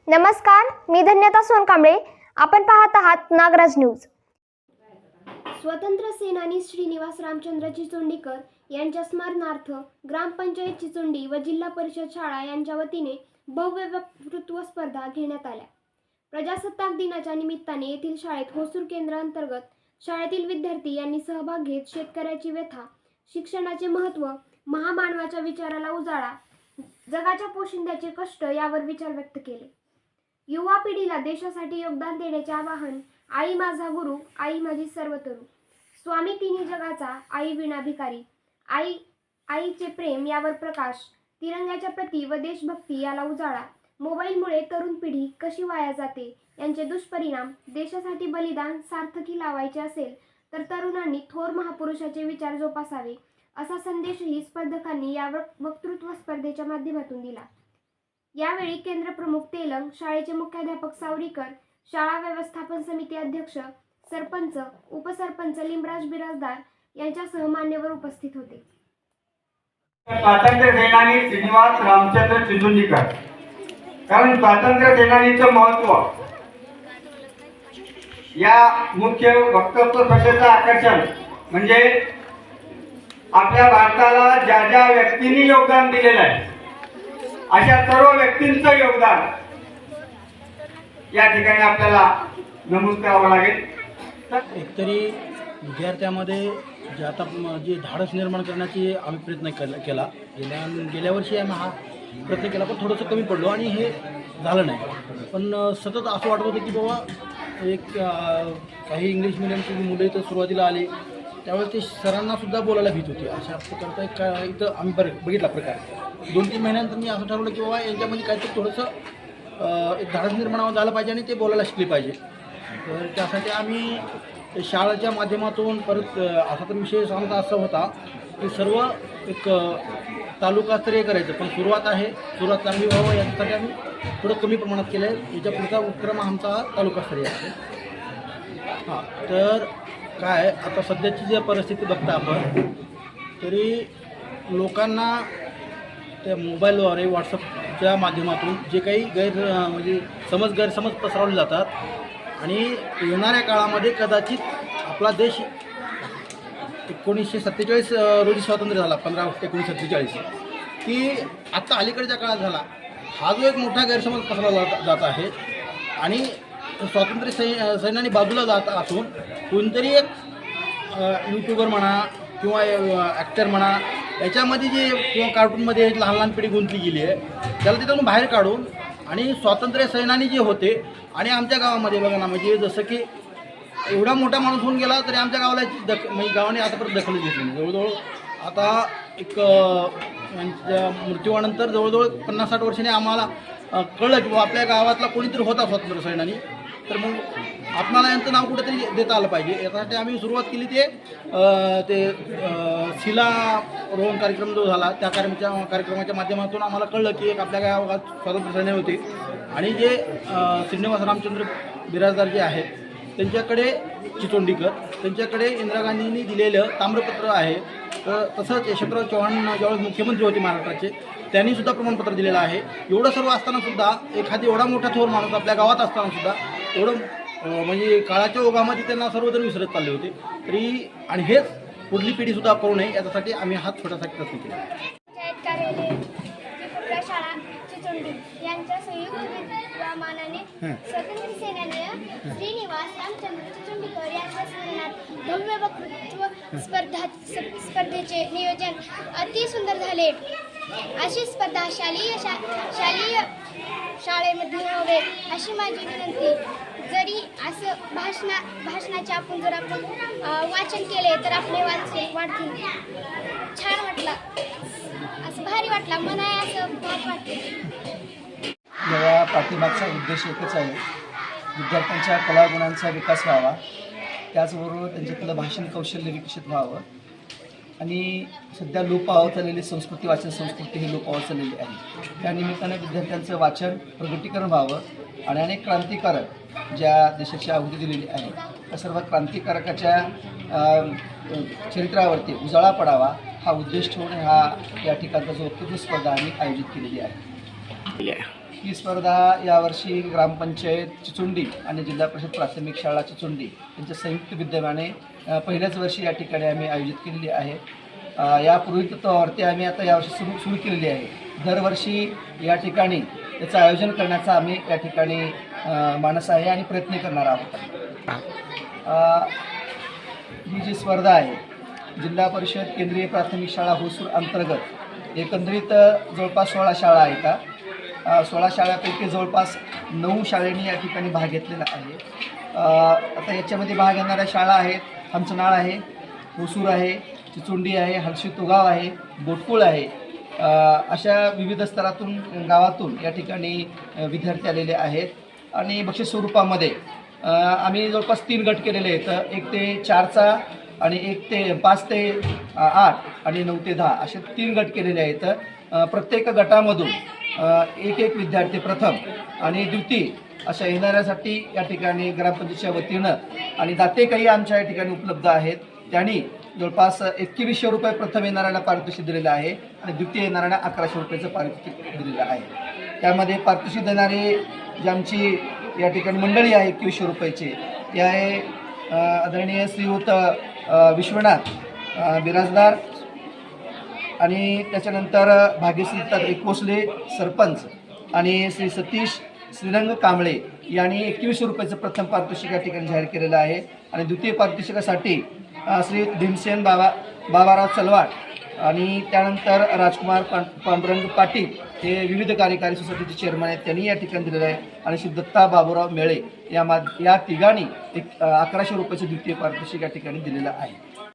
नमस्कार, मी धन्यता सोनकांबळे. आपण पाहत आहात नागराज न्यूज. स्वतंत्र सेनानी श्रीनिवास रामचंद्र चिचोंडीकर यांच्या स्मरणार्थ ग्रामपंचायत चिचोंडी व जिल्हा परिषद शाळा यांच्या वतीने भव्य वक्तृत्व स्पर्धा घेण्यात आल्या. प्रजासत्ताक दिनाच्या निमित्ताने येथील शाळेत होसूर केंद्र अंतर्गत शाळेतील विद्यार्थी यांनी सहभाग घेत शेतकऱ्याची व्यथा, शिक्षणाचे महत्त्व, महामानवाच्या विचाराला उजाळा, जगाच्या पोशिंद्याचे कष्ट यावर विचार व्यक्त केले. युवा पिढीला देशासाठी योगदान देण्याचे आवाहन आई माझा गुरु, आई माझी सर्वतरू, स्वामी तिन्ही जगाचा, आई विना भिकारी, आईचे प्रेम यावर प्रकाश, तिरंग्याच्या प्रती व देशभक्ती याला उजाळा, मोबाईलमुळे तरुण पिढी कशी वाया जाते यांचे दुष्परिणाम, देशासाठी बलिदान सार्थकी लावायचे असेल तर तरुणांनी थोर महापुरुषाचे विचार जोपासावे असा संदेशही स्पर्धकांनी या वक्तृत्व स्पर्धेच्या माध्यमातून दिला. यावेळी केंद्र प्रमुख तेलंग, शाळेचे मुख्याध्यापक सावरीकर, शाळा व्यवस्थापन समिती अध्यक्ष, सरपंच, उपसरपंच लिमराज बिराजदार यांच्यासह मान्यवर उपस्थित होते. स्वातंत्र्य सेनानी श्रीनिवास रामचंद्र चिचोंडीकर. कारण स्वातंत्र्य सेनानीचं महत्त्व या मुख्य वक्तव्य स्पर्धेचं आकर्षण म्हणजे आपल्या भारताला ज्या ज्या व्यक्तींनी योगदान दिलेलं आहे अशा सर्व व्यक्तींचं योगदान या ठिकाणी आपल्याला नमूद करावं लागेल. एकतरी विद्यार्थ्यामध्ये जे आता जे धाडस निर्माण करण्याची आम्ही प्रयत्न केला गेल्या वर्षी आम्ही हा प्रयत्न केला, पण थोडंसं कमी पडलो आणि हे झालं नाही. पण सतत असं वाटत होतं की बाबा एक काही इंग्लिश मिडियमची मुलं इथं सुरुवातीला आले त्यावेळेस ते सरांनासुद्धा बोलायला भीत होती. अशा प्रकारचा एक इथं आम्ही बघितला प्रकार. 2-3 महिन्यानंतर मी असं ठरवलं की बाबा यांच्यामध्ये काहीतरी थोडंसं एक धाडस निर्माण झालं पाहिजे आणि ते बोलायला शिकले पाहिजे. तर त्यासाठी आम्ही शाळेच्या माध्यमातून परत असा तर विषय सांगता असा होता की सर्व एक तालुकास्तरीय करायचं, पण सुरुवात चांगली व्हावं याच्यासाठी आम्ही थोडं कमी प्रमाणात केलं आहे. याच्या पुढचा उपक्रम आमचा तालुकास्तरीय आहे. हां, तर काय आता सध्याची जी परिस्थिती बघता आपण तरी लोकांना त्या मोबाईलद्वारे व्हॉट्सअपच्या माध्यमातून जे काही गैरसमज पसरवले जातात आणि येणाऱ्या काळामध्ये कदाचित आपला देश 1947 रोजी स्वातंत्र्य झाला, 15 ऑगस्ट 1947, की आत्ता अलीकडच्या काळात झाला हा जो एक मोठा गैरसमज पसरवला जात आहे आणि स्वातंत्र्य सैन्याने बाजूला जात असून कोणतरी एक यूट्यूबर म्हणा किंवा ॲक्टर म्हणा याच्यामध्ये जे किंवा कार्टूनमध्ये लहान पिढी गुंतली गेली आहे त्याला तिथून बाहेर काढून आणि स्वातंत्र्य सैनानी जे होते आणि आमच्या गावामध्ये बघा ना, म्हणजे जसं की एवढा मोठा माणूस होऊन गेला तरी आमच्या गावाला म्हणजे गावाने आतापर्यंत दखल घेतली नाही. जवळजवळ आता एक यांच्या मृत्यूनंतर जवळजवळ 50-60 वर्षांनी आम्हाला कळलं की आपल्या गावातला कोणीतरी होता स्वातंत्र्य सैनानी, तर मग आपणाला यांचं नाव कुठेतरी देता आलं पाहिजे. यासाठी आम्ही सुरुवात केली ते शिलारोहण कार्यक्रम जो झाला त्या कार्यक्रमाच्या माध्यमातून आम्हाला कळलं की एक आपल्या गावात स्वातंत्र्य सैन्य होते आणि जे श्रीनिवास रामचंद्र बिराजदार जे आहेत त्यांच्याकडे चिचोंडीकर त्यांच्याकडे इंदिरा गांधींनी दिलेलं ताम्रपत्र आहे. तर तसंच यशवंतराव चव्हाण ज्यावेळेस मुख्यमंत्री होते महाराष्ट्राचे त्यांनीसुद्धा प्रमाणपत्र दिलेलं आहे. एवढं सर्व असतानासुद्धा एखादी एवढा मोठा थोर माणूस आपल्या गावात असतानासुद्धा एवढं म्हणजे काळाच्या ओघामध्ये त्यांना सर्वजण विसरत चालले होते. तरी आणि हेच पुढली पिढीसुद्धा करू नये याच्यासाठी आम्ही हा छोटासा प्रयत्न केला. पंचायत कार्यालय त्रिपुरा शाळा चिचोंडी यांच्या संयुक्त विद्यमानाने स्वतंत्र सेनानी श्रीनिवास रामचंद्र चिचोंडीकर यांच्या स्मरणार्थ भव्य वक्तृत्व स्पर्धेचे नियोजन अति सुंदर झाले. अशी स्पर्धा शालेय शाळेमध्ये व्हावे अशी माझी विनंती. जरी असं भाषणाचे आपण वाचन केले तर आपले वाढतील. छान वाटलं, असं भारी वाटलं, मनाला असं भारी वाटते. या पाठीमागचा उद्देश एकच आहे, विद्यार्थ्यांच्या कलागुणांचा विकास व्हावा, त्याचबरोबर त्यांच्यातलं भाषण कौशल्य विकसित व्हावं आणि सध्या लोप पावत चाललेली संस्कृती, वाचन संस्कृती ही लोप पावत चाललेली आहे. त्या निमित्तानं विद्यार्थ्यांचं वाचन प्रगटीकरण व्हावं आणि अनेक क्रांतिकारक ज्या देशाची आहुती दिलेली आहे त्या सर्व क्रांतिकारकाच्या चरित्रावरती उजाळा पडावा हा उद्देश ठेवून या ठिकाणचा जो वक्तृत्व स्पर्धा आम्ही आयोजित केलेली आहे. ही स्पर्धा यावर्षी ग्रामपंचायत चिचुंडी आणि जिल्हा परिषद प्राथमिक शाळा चिचुंडी यांच्या संयुक्त विद्यमाने पहिल्याच वर्षी या ठिकाणी आम्ही आयोजित केलेली आहे. यापूर्वी तत्वावरती आम्ही आता यावर्षी सुरू केलेली आहे. दरवर्षी या ठिकाणी याचं आयोजन करण्याचा आम्ही या ठिकाणी मानस आहे आणि प्रयत्न करणार आहोत. ही जी स्पर्धा आहे जिल्हा परिषद केंद्रीय प्राथमिक शाळा होसूर अंतर्गत एकंदरीत जवळपास 16 शाळा आहेत. 16 शाळांपैकी जवळपास 9 शाळांनी या ठिकाणी भाग घेतलेला आहे. आता याच्यामध्ये भाग घेणाऱ्या शाळा आहेत हंचनाळ आहे, होसूर आहे, चिचुंडी आहे, हलशी तुगाव आहे, बोटकुळ आहे. अशा विविध स्तरातून गावातून या ठिकाणी विद्यार्थी आलेले आहेत. आणि बक्षीस स्वरूपामध्ये आम्ही जवळपास 3 गट केलेले आहेत. 1 ते 4चा आणि 5 ते 8 आणि 9 ते 10 असे 3 गट केलेले आहेत. प्रत्येक गटामधून एक विद्यार्थी प्रथम आणि द्वितीय अशा येणाऱ्यासाठी या ठिकाणी ग्रामपंचायतीच्या वतीनं आणि दाते काही आमच्या या ठिकाणी उपलब्ध आहेत. त्यांनी जवळपास 2100 रुपये प्रथम येणाऱ्याला पारितोषिक दिलेलं आहे आणि द्वितीय येणाऱ्यांना 1100 रुपयाचं पारितोषिक दिलेलं आहे. त्यामध्ये पारितोषिक देणारे जी आमची या ठिकाणी मंडळी आहे 2100 रुपयाची ती आहे आदरणीय श्रीयुत विश्वनाथ बिराजदार आणि त्याच्यानंतर भाग्यश्री कोसले सरपंच आणि श्री सतीश श्रीरंग कांबळे यांनी 2100 रुपयाचं प्रथम पारितोषिक या ठिकाणी जाहीर केलेलं आहे. आणि द्वितीय पारितोषिकासाठी श्री भीमसेन बाबाराव चलवाट आणि त्यानंतर राजकुमार पांडुरंग पाटील हे विविध कार्यकारी सोसायटीचे चेअरमन आहेत त्यांनी या ठिकाणी दिलेलं आहे. आणि श्री दत्ता बाबूराव मेळे या तिघांनी 1100 रुपयाचं द्वितीय पारितोषिक या ठिकाणी दिलेलं आहे.